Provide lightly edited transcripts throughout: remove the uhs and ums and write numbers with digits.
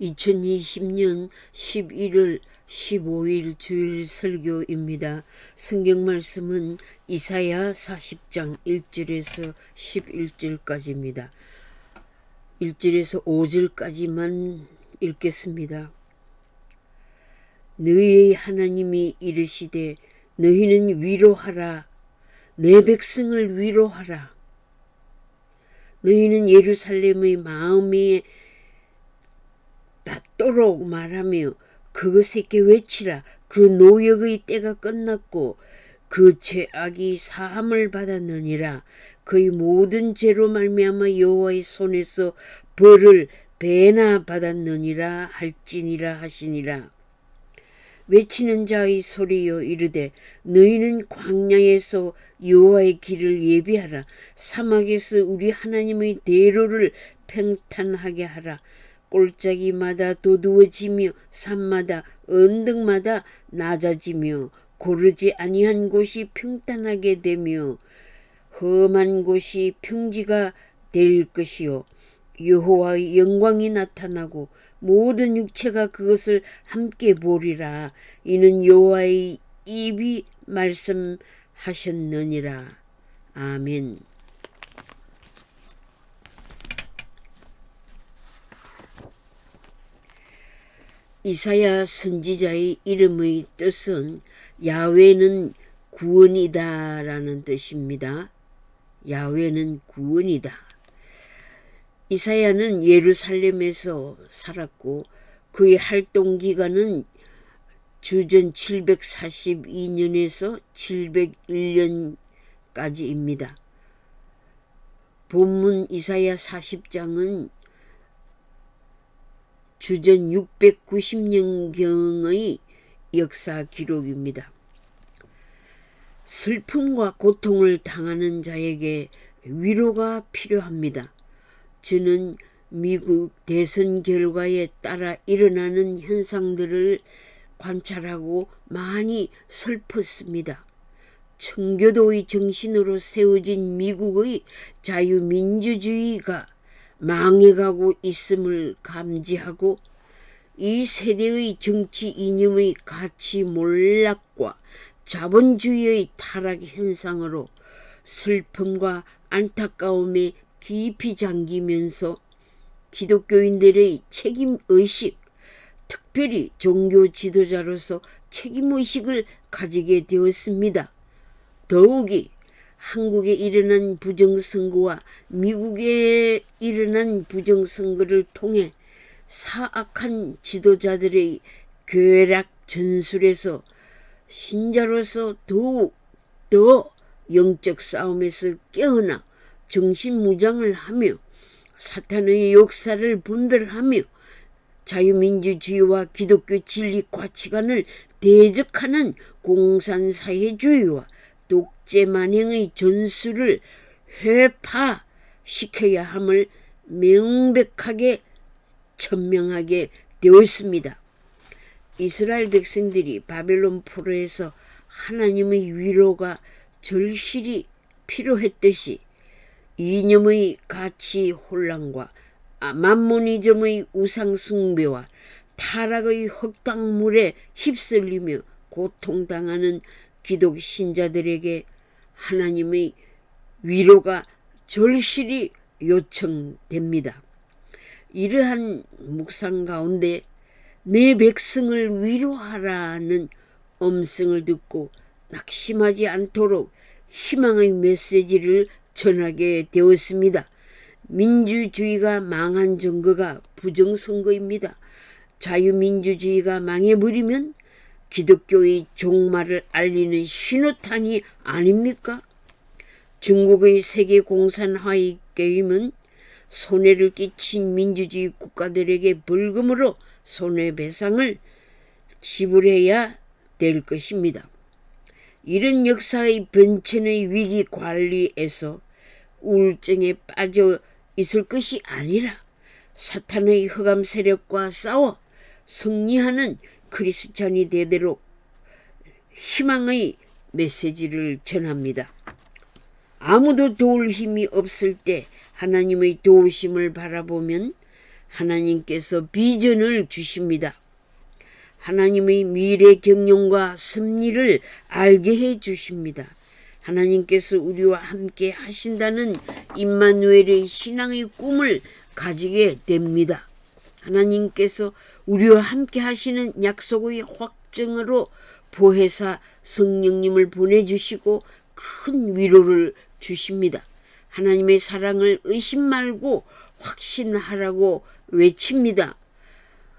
2020년 11월 15일 주일 설교입니다. 성경 말씀은 이사야 40장 1절에서 11절까지입니다. 1절에서 5절까지만 읽겠습니다. 너희의 하나님이 이르시되 너희는 위로하라. 내 백성을 위로하라. 너희는 예루살렘의 마음에 닿도록 말하며 그것에게 외치라. 그 노역의 때가 끝났고 그 죄악이 사함을 받았느니라. 그의 모든 죄로 말미암아 여호와의 손에서 벌을 배나 받았느니라 할지니라 하시니라. 외치는 자의 소리여 이르되 너희는 광야에서 여호와의 길을 예비하라. 사막에서 우리 하나님의 대로를 평탄하게 하라. 골짜기마다 도두어지며 산마다 언덕마다 낮아지며 고르지 아니한 곳이 평탄하게 되며 험한 곳이 평지가 될 것이요 여호와의 영광이 나타나고 모든 육체가 그것을 함께 보리라. 이는 여호와의 입이 말씀하셨느니라. 아멘. 이사야 선지자의 이름의 뜻은 야훼는 구원이다 라는 뜻입니다. 야훼는 구원이다. 이사야는 예루살렘에서 살았고 그의 활동기간은 주전 742년에서 701년까지입니다. 본문 이사야 40장은 주전 690년경의 역사 기록입니다. 슬픔과 고통을 당하는 자에게 위로가 필요합니다. 저는 미국 대선 결과에 따라 일어나는 현상들을 관찰하고 많이 슬펐습니다. 청교도의 정신으로 세워진 미국의 자유민주주의가 망해가고 있음을 감지하고 이 세대의 정치 이념의 가치 몰락과 자본주의의 타락 현상으로 슬픔과 안타까움에 깊이 잠기면서 기독교인들의 책임의식, 특별히 종교 지도자로서 책임의식을 가지게 되었습니다. 더욱이 한국에 일어난 부정선거와 미국에 일어난 부정선거를 통해 사악한 지도자들의 괴락 전술에서 신자로서 더욱 더 영적 싸움에서 깨어나 정신무장을 하며 사탄의 역사를 분별하며 자유민주주의와 기독교 진리 가치관을 대적하는 공산사회주의와 독재만행의 전술을 회파시켜야 함을 명백하게 천명하게 되었습니다. 이스라엘 백성들이 바벨론 포로에서 하나님의 위로가 절실히 필요했듯이 이념의 가치 혼란과 만모니즘의 우상숭배와 타락의 헛당물에 휩쓸리며 고통당하는 기독 신자들에게 하나님의 위로가 절실히 요청됩니다. 이러한 묵상 가운데 내 백성을 위로하라는 음성을 듣고 낙심하지 않도록 희망의 메시지를 전하게 되었습니다. 민주주의가 망한 증거가 부정선거입니다. 자유민주주의가 망해버리면 기독교의 종말을 알리는 신호탄이 아닙니까? 중국의 세계공산화의 게임은 손해를 끼친 민주주의 국가들에게 벌금으로 손해배상을 지불해야 될 것입니다. 이런 역사의 변천의 위기 관리에서 우울증에 빠져 있을 것이 아니라 사탄의 흑암 세력과 싸워 승리하는 크리스찬이 되도록 희망의 메시지를 전합니다. 아무도 도울 힘이 없을 때 하나님의 도우심을 바라보면 하나님께서 비전을 주십니다. 하나님의 미래 경영과 섭리를 알게 해 주십니다. 하나님께서 우리와 함께 하신다는 임마누엘의 신앙의 꿈을 가지게 됩니다. 하나님께서 우리와 함께 하시는 약속의 확증으로 보혜사 성령님을 보내주시고 큰 위로를 주십니다. 하나님의 사랑을 의심 말고 확신하라고 외칩니다.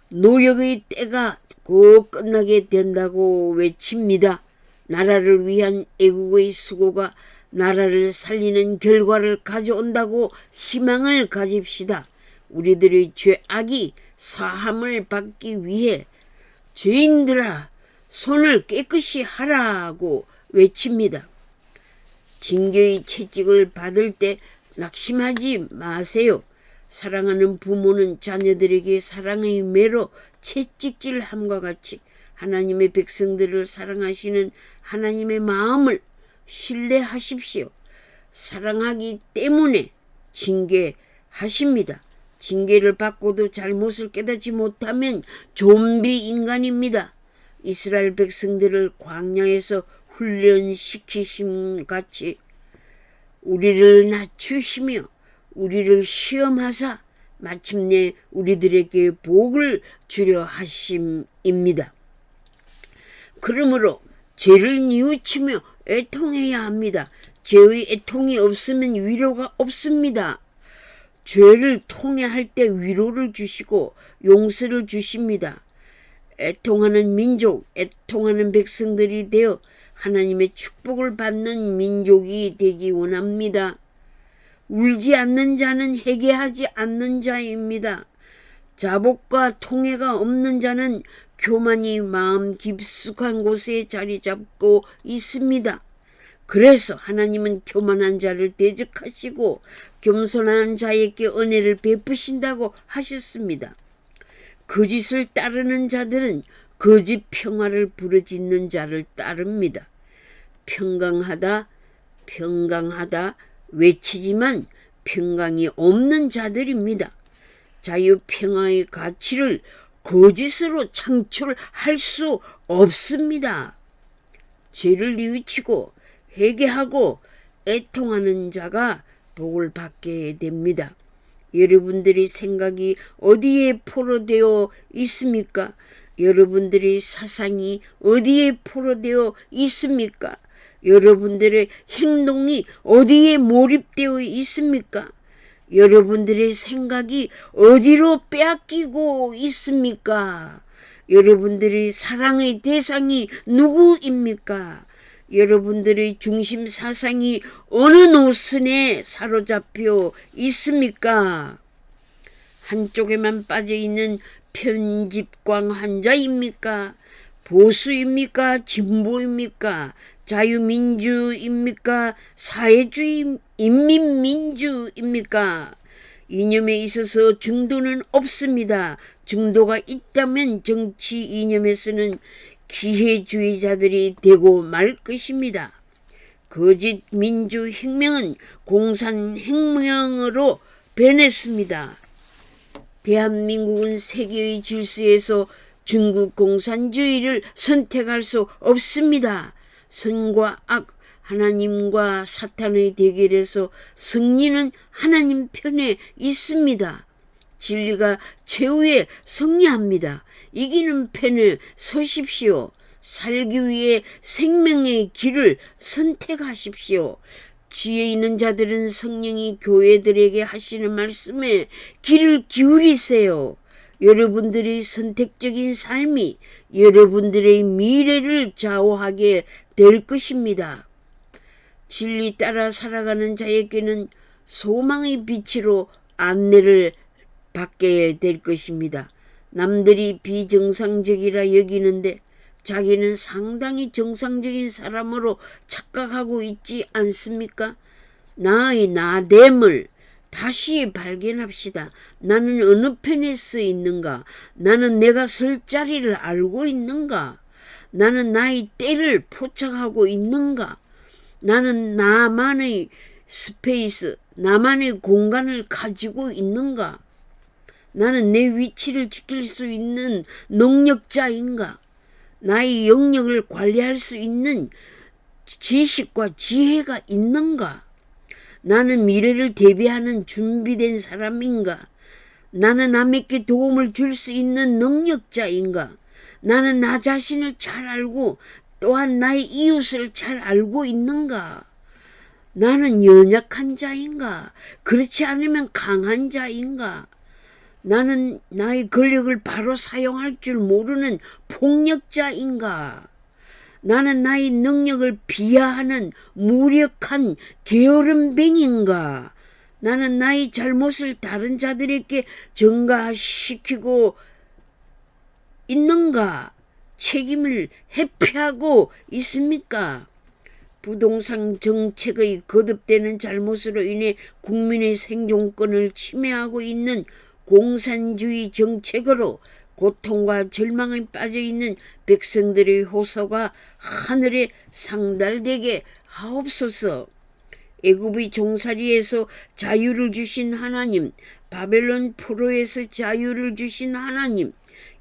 노역의 때가 곧 끝나게 된다고 외칩니다. 나라를 위한 애국의 수고가 나라를 살리는 결과를 가져온다고 희망을 가집시다. 우리들의 죄악이 사함을 받기 위해 죄인들아 손을 깨끗이 하라고 외칩니다. 징계의 채찍을 받을 때 낙심하지 마세요. 사랑하는 부모는 자녀들에게 사랑의 매로 채찍질함과 같이 하나님의 백성들을 사랑하시는 하나님의 마음을 신뢰하십시오. 사랑하기 때문에 징계하십니다. 징계를 받고도 잘못을 깨닫지 못하면 좀비 인간입니다. 이스라엘 백성들을 광야에서 훈련시키심 같이 우리를 낮추시며 우리를 시험하사 마침내 우리들에게 복을 주려 하심입니다. 그러므로 죄를 뉘우치며 애통해야 합니다. 죄의 애통이 없으면 위로가 없습니다. 죄를 통회할 때 위로를 주시고 용서를 주십니다. 애통하는 민족, 애통하는 백성들이 되어 하나님의 축복을 받는 민족이 되기 원합니다. 울지 않는 자는 회개하지 않는 자입니다. 자복과 통회가 없는 자는 교만이 마음 깊숙한 곳에 자리 잡고 있습니다. 그래서 하나님은 교만한 자를 대적하시고 겸손한 자에게 은혜를 베푸신다고 하셨습니다. 거짓을 따르는 자들은 거짓 평화를 부르짖는 자를 따릅니다. 평강하다 외치지만 평강이 없는 자들입니다. 자유평화의 가치를 거짓으로 창출할 수 없습니다. 죄를 뉘우치고 회개하고 애통하는 자가 복을 받게 됩니다. 여러분들의 생각이 어디에 포로되어 있습니까? 여러분들의 사상이 어디에 포로되어 있습니까? 여러분들의 행동이 어디에 몰입되어 있습니까? 여러분들의 생각이 어디로 빼앗기고 있습니까? 여러분들의 사랑의 대상이 누구입니까? 여러분들의 중심 사상이 어느 노선에 사로잡혀 있습니까? 한쪽에만 빠져있는 편집광 환자입니까? 보수입니까? 진보입니까? 자유민주입니까? 사회주의 인민민주입니까? 이념에 있어서 중도는 없습니다. 중도가 있다면 정치 이념에서는 기회주의자들이 되고 말 것입니다. 거짓 민주혁명은 공산혁명으로 변했습니다. 대한민국은 세계의 질서에서 중국 공산주의를 선택할 수 없습니다. 선과 악, 하나님과 사탄의 대결에서 승리는 하나님 편에 있습니다. 진리가 최후에 승리합니다. 이기는 편에 서십시오. 살기 위해 생명의 길을 선택하십시오. 지혜 있는 자들은 성령이 교회들에게 하시는 말씀에 귀를 기울이세요. 여러분들의 선택적인 삶이 여러분들의 미래를 좌우하게 될 것입니다. 진리 따라 살아가는 자에게는 소망의 빛으로 안내를 받게 될 것입니다. 남들이 비정상적이라 여기는데 자기는 상당히 정상적인 사람으로 착각하고 있지 않습니까? 나의 나됨을 다시 발견합시다. 나는 어느 편에 서 있는가? 나는 내가 설 자리를 알고 있는가? 나는 나의 때를 포착하고 있는가? 나는 나만의 스페이스, 나만의 공간을 가지고 있는가? 나는 내 위치를 지킬 수 있는 능력자인가? 나의 영역을 관리할 수 있는 지식과 지혜가 있는가? 나는 미래를 대비하는 준비된 사람인가? 나는 남에게 도움을 줄 수 있는 능력자인가? 나는 나 자신을 잘 알고 또한 나의 이웃을 잘 알고 있는가? 나는 연약한 자인가? 그렇지 않으면 강한 자인가? 나는 나의 권력을 바로 사용할 줄 모르는 폭력자인가? 나는 나의 능력을 비하하는 무력한 게으름뱅인가? 나는 나의 잘못을 다른 자들에게 전가시키고 있는가? 책임을 회피하고 있습니까? 부동산 정책의 거듭되는 잘못으로 인해 국민의 생존권을 침해하고 있는 공산주의 정책으로 고통과 절망에 빠져있는 백성들의 호소가 하늘에 상달되게 하옵소서. 애굽의 종살이에서 자유를 주신 하나님, 바벨론 포로에서 자유를 주신 하나님,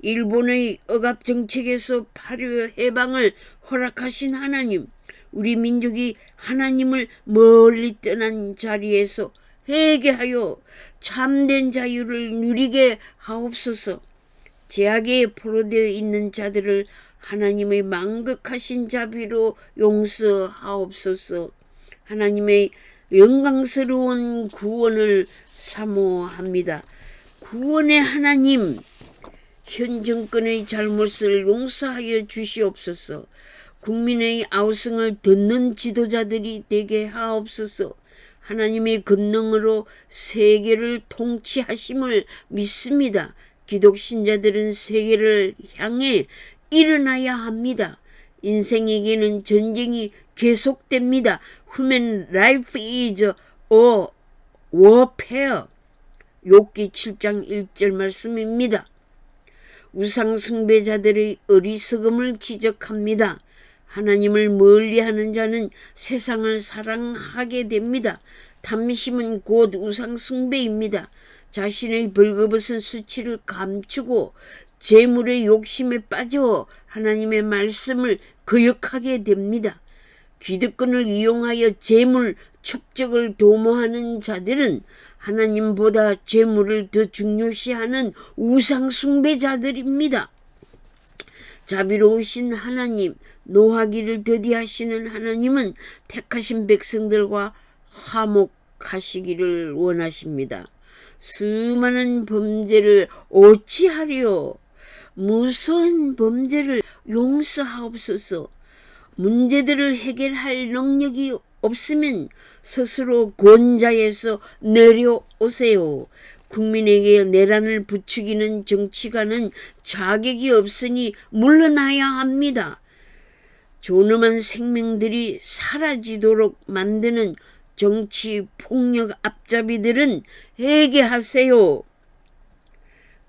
일본의 억압 정책에서 파료 해방을 허락하신 하나님, 우리 민족이 하나님을 멀리 떠난 자리에서 회개하여 참된 자유를 누리게 하옵소서. 죄악에 포로되어 있는 자들을 하나님의 망극하신 자비로 용서하옵소서. 하나님의 영광스러운 구원을 사모합니다. 구원의 하나님, 현 정권의 잘못을 용서하여 주시옵소서. 국민의 아우성을 듣는 지도자들이 되게 하옵소서. 하나님의 권능으로 세계를 통치하심을 믿습니다. 기독 신자들은 세계를 향해 일어나야 합니다. 인생에게는 전쟁이 계속됩니다. Human life is a warfare. 욥기 7장 1절 말씀입니다. 우상 숭배자들의 어리석음을 지적합니다. 하나님을 멀리하는 자는 세상을 사랑하게 됩니다. 탐심은 곧 우상 숭배입니다. 자신의 벌거벗은 수치를 감추고 재물의 욕심에 빠져 하나님의 말씀을 거역하게 됩니다. 기득권을 이용하여 재물 축적을 도모하는 자들은 하나님보다 재물을 더 중요시하는 우상 숭배자들입니다. 자비로우신 하나님, 노하기를 더디하시는 하나님은 택하신 백성들과 화목하시기를 원하십니다. 수많은 범죄를 어찌하리요? 무서운 범죄를 용서하옵소서. 문제들을 해결할 능력이 없으면 스스로 권자에서 내려오세요. 국민에게 내란을 부추기는 정치가는 자격이 없으니 물러나야 합니다. 존엄한 생명들이 사라지도록 만드는 정치 폭력 앞잡이들은 회개하세요.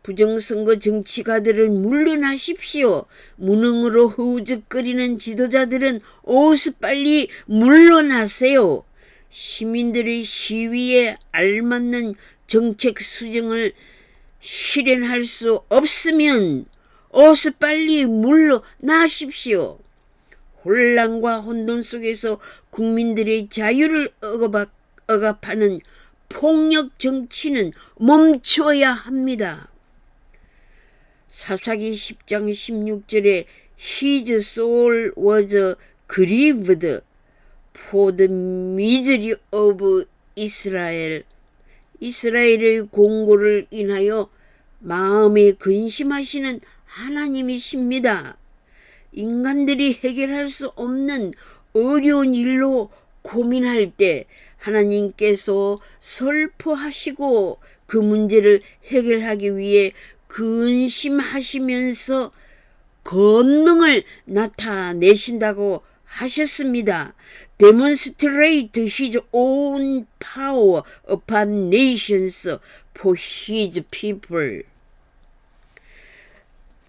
부정선거 정치가들을 물러나십시오. 무능으로 허우적거리는 지도자들은 어서 빨리 물러나세요. 시민들의 시위에 알맞는 정책 수정을 실현할 수 없으면 어서 빨리 물러나십시오. 혼란과 혼돈 속에서 국민들의 자유를 억압하는 폭력 정치는 멈춰야 합니다. 사사기 10장 16절에 His soul was grieved for the misery of Israel. 이스라엘의 공고를 인하여 마음에 근심하시는 하나님이십니다. 인간들이 해결할 수 없는 어려운 일로 고민할 때 하나님께서 설포하시고 그 문제를 해결하기 위해 근심하시면서 권능을 나타내신다고 하셨습니다. Demonstrate His own power upon nations for His people.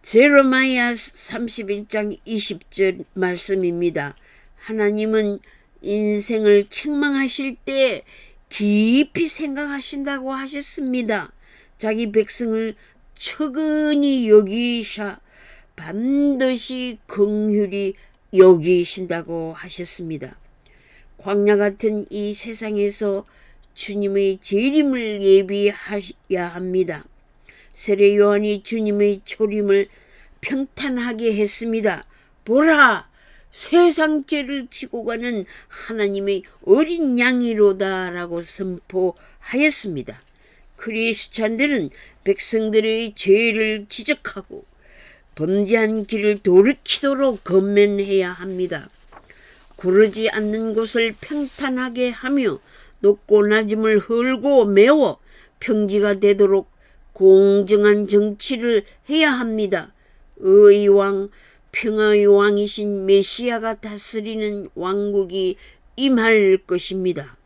제레미야 31장 20절 말씀입니다. 하나님은 인생을 책망하실 때 깊이 생각하신다고 하셨습니다. 자기 백성을 측은히 여기샤 반드시 긍휼히 여기신다고 하셨습니다. 광야 같은 이 세상에서 주님의 재림을 예비해야 합니다. 세례 요한이 주님의 초림을 평탄하게 했습니다. 보라, 세상 죄를 지고 가는 하나님의 어린 양이로다 라고 선포하였습니다. 크리스찬들은 백성들의 죄를 지적하고 범죄한 길을 돌이키도록 권면해야 합니다. 구르지 않는 곳을 평탄하게 하며 높고 낮음을 헐고 메워 평지가 되도록 공정한 정치를 해야 합니다. 의왕, 평화의 왕이신 메시아가 다스리는 왕국이 임할 것입니다.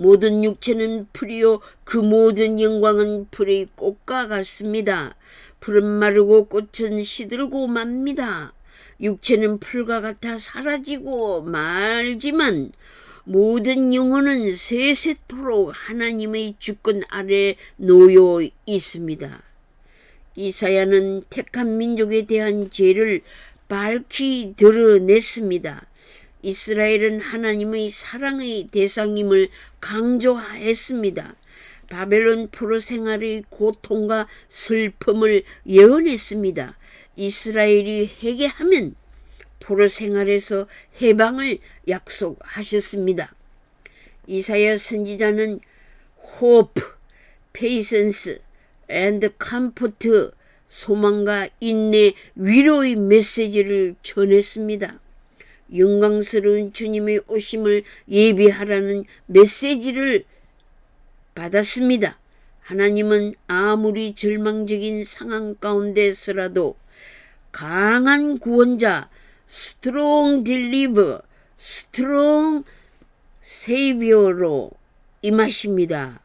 모든 육체는 풀이요 그 모든 영광은 풀의 꽃과 같습니다. 풀은 마르고 꽃은 시들고 맙니다. 육체는 풀과 같아 사라지고 말지만 모든 영혼은 세세토록 하나님의 주권 아래 놓여 있습니다. 이사야는 택한 민족에 대한 죄를 밝히 드러냈습니다. 이스라엘은 하나님의 사랑의 대상임을 강조했습니다. 바벨론 포로 생활의 고통과 슬픔을 예언했습니다. 이스라엘이 회개하면 포로 생활에서 해방을 약속하셨습니다. 이사야 선지자는 hope, patience and comfort, 소망과 인내, 위로의 메시지를 전했습니다. 영광스러운 주님의 오심을 예비하라는 메시지를 받았습니다. 하나님은 아무리 절망적인 상황 가운데서라도 강한 구원자, strong deliver, strong savior로 임하십니다.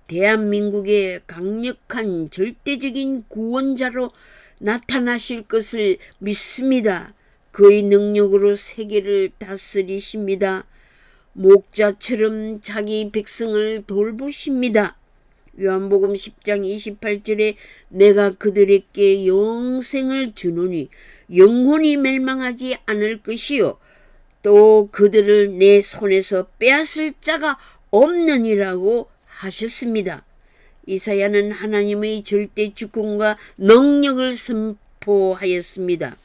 대한민국의 강력한 절대적인 구원자로 나타나실 것을 믿습니다. 그의 능력으로 세계를 다스리십니다. 목자처럼 자기 백성을 돌보십니다. 요한복음 10장 28절에 내가 그들에게 영생을 주노니 영혼이 멸망하지 않을 것이요 또 그들을 내 손에서 빼앗을 자가 없느니라고 하셨습니다. 이사야는 하나님의 절대 주권과 능력을 선포하였습니다.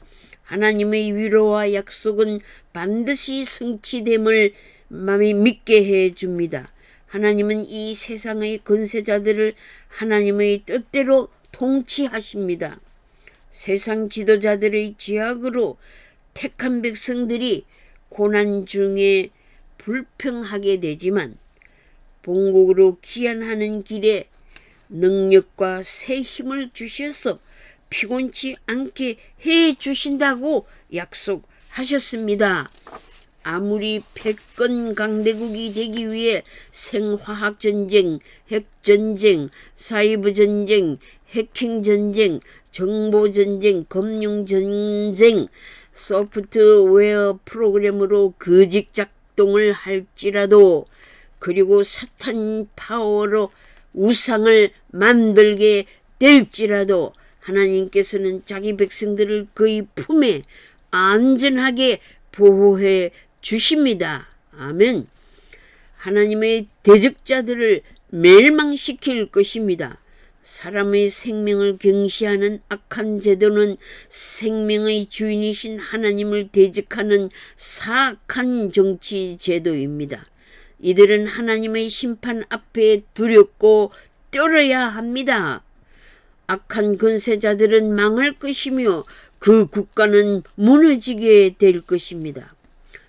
하나님의 위로와 약속은 반드시 성취됨을 마음이 믿게 해줍니다. 하나님은 이 세상의 권세자들을 하나님의 뜻대로 통치하십니다. 세상 지도자들의 죄악으로 택한 백성들이 고난 중에 불평하게 되지만 본국으로 귀환하는 길에 능력과 새 힘을 주셔서 피곤치 않게 해주신다고 약속하셨습니다. 아무리 패권 강대국이 되기 위해 생화학전쟁, 핵전쟁, 사이버전쟁, 해킹전쟁, 정보전쟁, 금융전쟁, 소프트웨어 프로그램으로 거짓 작동을 할지라도 그리고 사탄 파워로 우상을 만들게 될지라도 하나님께서는 자기 백성들을 그의 품에 안전하게 보호해 주십니다. 아멘. 하나님의 대적자들을 멸망시킬 것입니다. 사람의 생명을 경시하는 악한 제도는 생명의 주인이신 하나님을 대적하는 사악한 정치 제도입니다. 이들은 하나님의 심판 앞에 두렵고 떨어야 합니다. 악한 권세자들은 망할 것이며 그 국가는 무너지게 될 것입니다.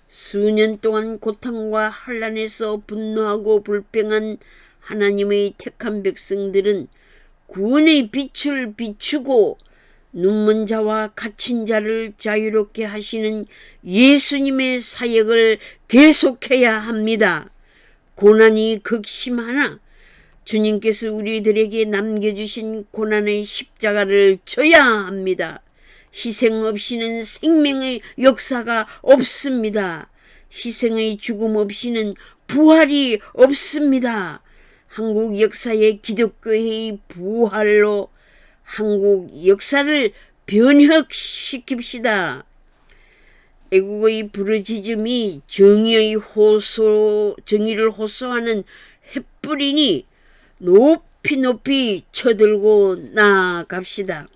수년 동안 고통과 환난에서 분노하고 불평한 하나님의 택한 백성들은 구원의 빛을 비추고 눈먼 자와 갇힌 자를 자유롭게 하시는 예수님의 사역을 계속해야 합니다. 고난이 극심하나 주님께서 우리들에게 남겨주신 고난의 십자가를 져야 합니다. 희생 없이는 생명의 역사가 없습니다. 희생의 죽음 없이는 부활이 없습니다. 한국 역사의 기독교의 부활로 한국 역사를 변혁시킵시다. 애국의 부르짖음이 정의를 호소하는 횃불이니 높이 높이 쳐들고 나아갑시다.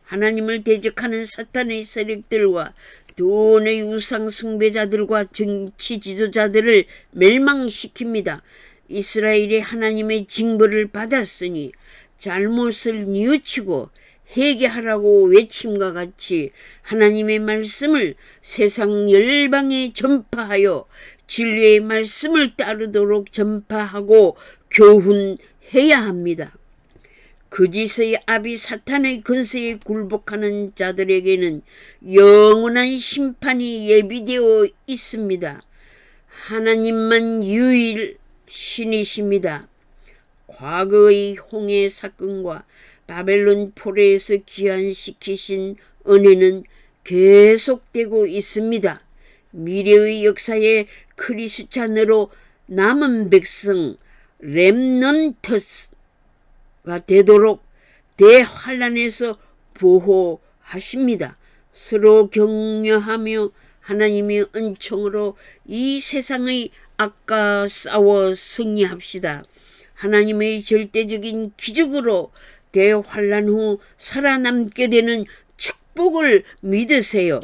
하나님을 대적하는 사탄의 세력들과 돈의 우상 숭배자들과 정치 지도자들을 멸망시킵니다. 이스라엘이 하나님의 징벌을 받았으니 잘못을 뉘우치고 회개하라고 외침과 같이 하나님의 말씀을 세상 열방에 전파하여 진리의 말씀을 따르도록 전파하고 교훈해야 합니다. 거짓의 아비 사탄의 근세에 굴복하는 자들에게는 영원한 심판이 예비되어 있습니다. 하나님만 유일 신이십니다. 과거의 홍해 사건과 바벨론 포로에서 귀환시키신 은혜는 계속되고 있습니다. 미래의 역사에 크리스찬으로 남은 백성 렘넌트가 되도록 대환란에서 보호하십니다. 서로 격려하며 하나님의 은총으로 이 세상의 악과 싸워 승리합시다. 하나님의 절대적인 기적으로 대환란 후 살아남게 되는 축복을 믿으세요.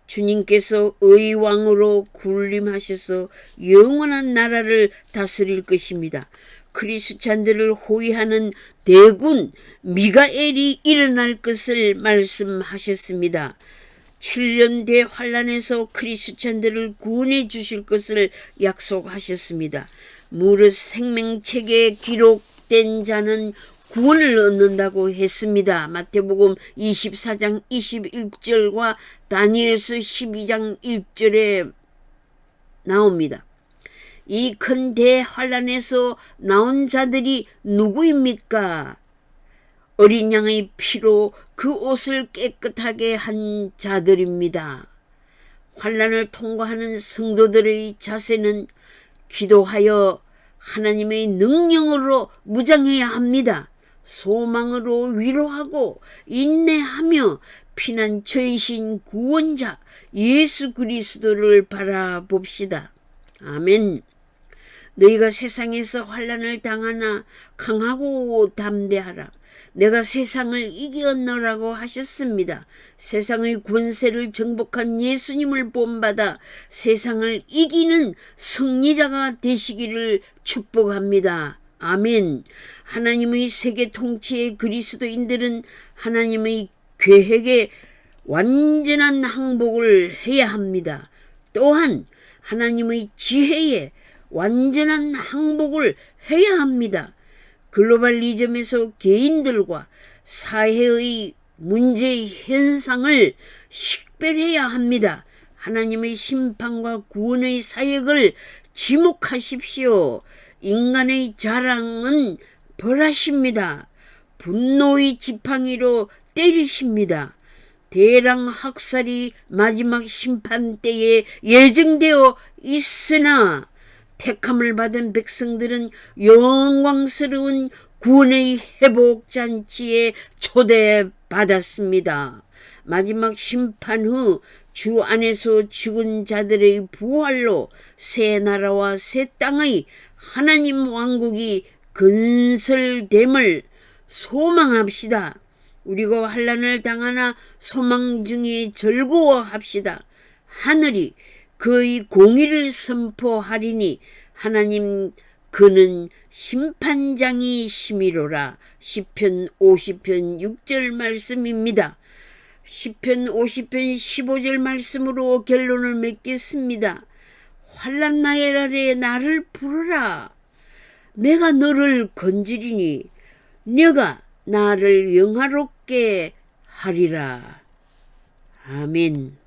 주님께서 의왕으로 군림하셔서 영원한 나라를 다스릴 것입니다. 크리스찬들을 호위하는 대군 미가엘이 일어날 것을 말씀하셨습니다. 7년 대환란에서 크리스찬들을 구원해 주실 것을 약속하셨습니다. 무릇 생명책에 기록된 자는 구원을 얻는다고 했습니다. 마태복음 24장 21절과 다니엘서 12장 1절에 나옵니다. 이 큰 대환란에서 나온 자들이 누구입니까? 어린 양의 피로 그 옷을 깨끗하게 한 자들입니다. 환란을 통과하는 성도들의 자세는 기도하여 하나님의 능력으로 무장해야 합니다. 소망으로 위로하고 인내하며 피난처이신 구원자 예수 그리스도를 바라봅시다. 아멘. 너희가 세상에서 환난을 당하나 강하고 담대하라. 내가 세상을 이겼노라고 하셨습니다. 세상의 권세를 정복한 예수님을 본받아 세상을 이기는 승리자가 되시기를 축복합니다. 아멘. 하나님의 세계 통치의 그리스도인들은 하나님의 계획에 완전한 항복을 해야 합니다. 또한 하나님의 지혜에 완전한 항복을 해야 합니다. 글로벌리즘에서 개인들과 사회의 문제 현상을 식별해야 합니다. 하나님의 심판과 구원의 사역을 지목하십시오. 인간의 자랑은 벌하십니다. 분노의 지팡이로 때리십니다. 대량 학살이 마지막 심판 때에 예정되어 있으나 택함을 받은 백성들은 영광스러운 구원의 회복잔치에 초대받았습니다. 마지막 심판 후 주 안에서 죽은 자들의 부활로 새 나라와 새 땅의 하나님 왕국이 건설됨을 소망합시다. 우리가 환난을 당하나 소망 중에 즐거워합시다. 하늘이 그의 공의를 선포하리니 하나님 그는 심판장이시미로라. 시편 50편 6절 말씀입니다. 시편 50편 15절 말씀으로 결론을 맺겠습니다. 환난 나의 아래 나를 부르라. 내가 너를 건지리니 네가 나를 영화롭게 하리라. 아멘.